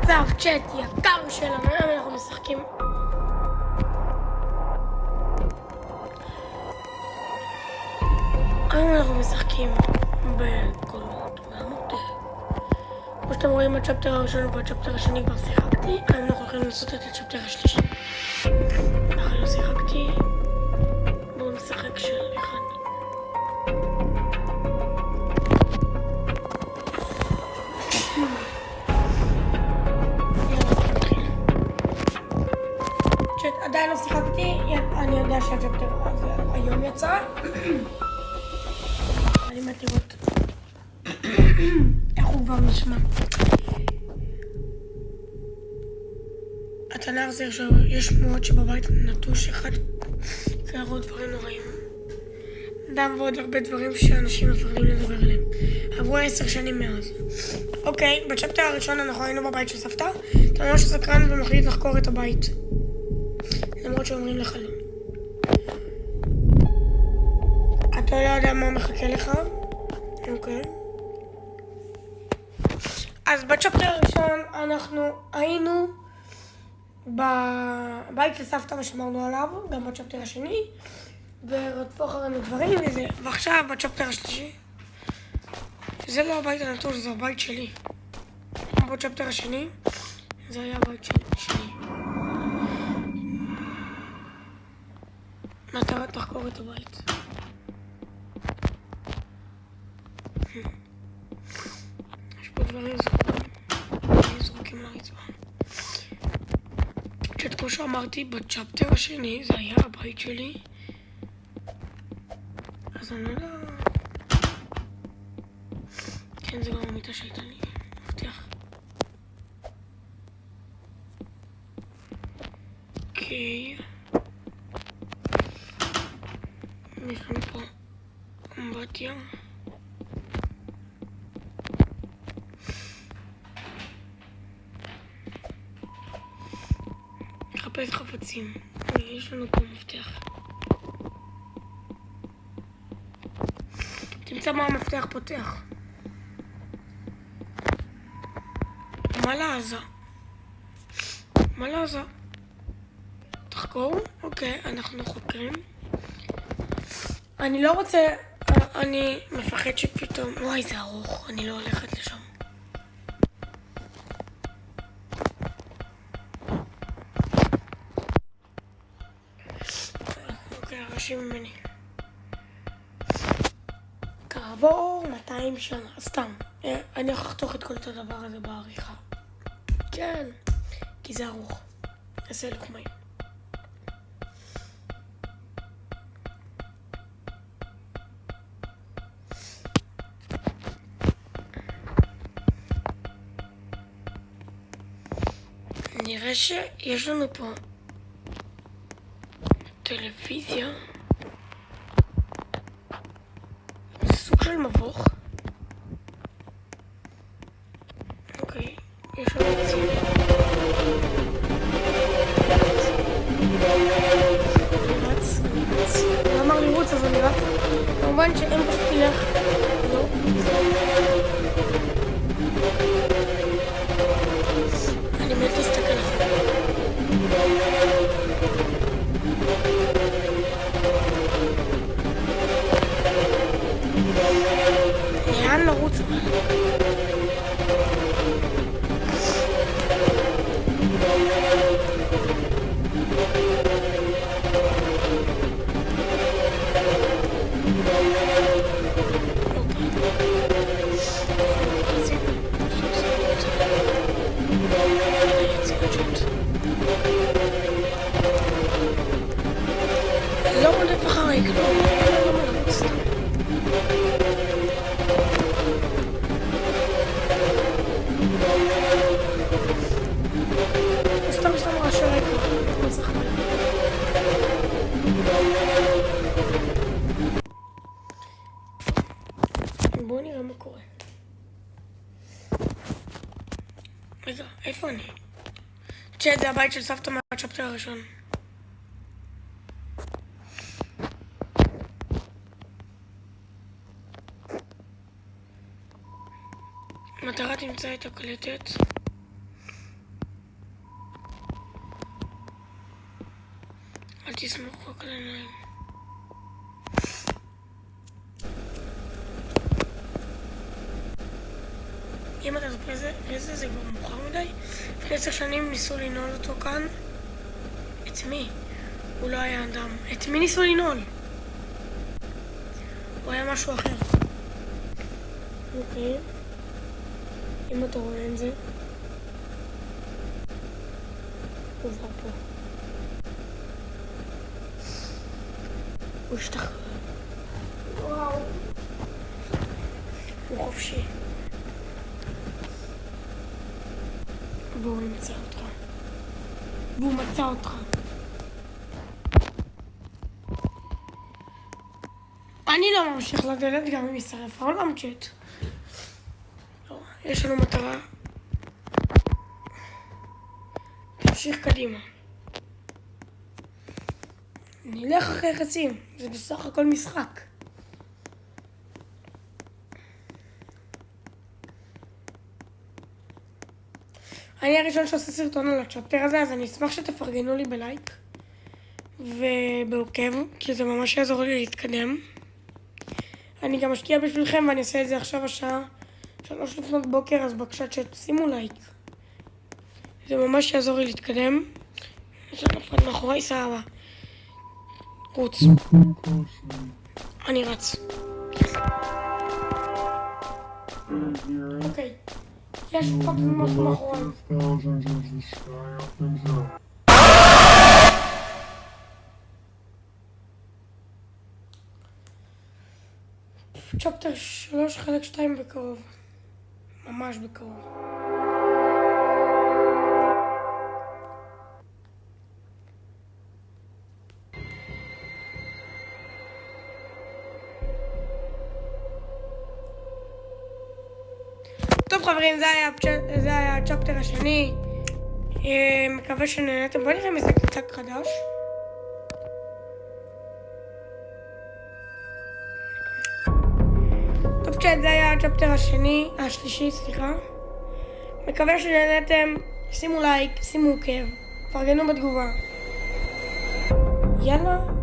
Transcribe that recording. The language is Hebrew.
מצב, צ'אט יקר שלנו, היום אנחנו משחקים. היום אנחנו משחקים בקולות, והמוטה. כמו שאתם רואים, הצ'פטר הראשון והצ'פטר השני כבר שיחקתי, היום אנחנו הולכים לעשות את הצ'פטר השלישי. אחרי לא שיחקתי, בואו נשחק של אחד. עדיין לא שיחקתי, אני יודע שהצ'פטר היום יצא. אני מת לראות איך הוא כבר נשמע. התנ"ך זה שיש שמועות שבבית נטוש אחד קרו דברים נוראים. דם ועוד הרבה דברים שאנשים מפחדים לדבר עליהם. עברו 10 שנים מאז. אוקיי, בצ'פטר הראשון אנחנו היינו בבית של סבתא. אתה ממש סקרן ומחליט לחקור את הבית. למרות שאומרים לך לא. אתה לא יודע מה מחכה לך? אוקיי. אז בצ'פטר הראשון אנחנו היינו בבית של סבתא ושמרנו עליו, גם בצ'פטר השני, ורדפו אחרינו דברים וזה. ועכשיו בצ'פטר השלישי, זה לא הבית הנטוש, זה הבית שלי. בצ'פטר השני, זה היה הבית שלי. מטרה תחקור את הבית. יש פה דברים זרוקים לרצפה. כמו שאמרתי, בצ'פטר השני זה היה הבית שלי. אז אני לא יודע. כן, זה גם המיטה שהייתה לי. מבטיח. אוקיי. יש לנו פה אמבטיה. נחפש חפצים. יש לנו פה מפתח. תמצא מה המפתח פותח. מה לעזה? תחקור? אוקיי, אנחנו חוקרים. אני לא רוצה, אני מפחד שפתאום, וואי זה ארוך, אני לא הולכת לשם. אוקיי, הראשים ממני. כעבור 200 שנה, סתם, אני הולך לחתוך את כל את הדבר הזה בעריכה. כן, כי זה ארוך. נעשה לקומיים. נראה שיש לנו פה טלוויזיה, סוג של מבוך. אוקיי, יש לנו ציון. אני רץ. הוא אמר לי רוץ אז אני רץ. כמובן שאין פשוט תלך. לא. אני מת להסתכל אחר. לאן לרוץ אבל? לא רודף אחרי כלום, לא מלרוץ סתם. סתם רעשי רקע, לא צריך מה. בואו נראה מה קורה. רגע, איפה אני? צ'אט, זה הבית של סבתא מהצ'פטר הראשון. מטרה תמצא את הקלטת. תסמכו רק על העיניים. אם אתה זוכר איזה זה כבר מאוחר מדי. לפני 10 שנים ניסו לנעול אותו כאן. את מי? הוא לא היה אדם. את מי ניסו לנעול? הוא היה משהו אחר. אוקיי. אם אתה רואה את זה. הוא כבר פה. הוא השתחרר. וואו. הוא חופשי. והוא ימצא אותך. והוא מצא אותך. אני לא ממשיך לדלת גם אם ישרף העולם צ'אט. לא, יש לנו מטרה. תמשיך קדימה. נלך אחרי חצים. זה בסך הכל משחק. אני הראשון שעושה סרטון על הצ'פטר הזה, אז אני אשמח שתפרגנו לי בלייק ובעוקב, כי זה ממש יעזור לי להתקדם. אני גם משקיע בשבילכם ואני אעשה את זה עכשיו השעה 3 לפנות בוקר, אז בבקשה שתשימו לייק. זה ממש יעזור לי להתקדם. יש לנו אחד מאחורי, סבבה. רוץ. אני רץ. אוקיי. יש פה תמונות מאחורי. צ'פטר 3 חלק 2 בקרוב. ממש בקרוב. טוב חברים, זה היה הצ'פטר השני. מקווה שנהנתם. בואו נראה איזה קצת חדש. טוב צ'אט, זה היה הצ'פטר השלישי, סליחה. מקווה שנהנתם. שימו לייק, שימו עוקב, פרגנו בתגובה. יאללה.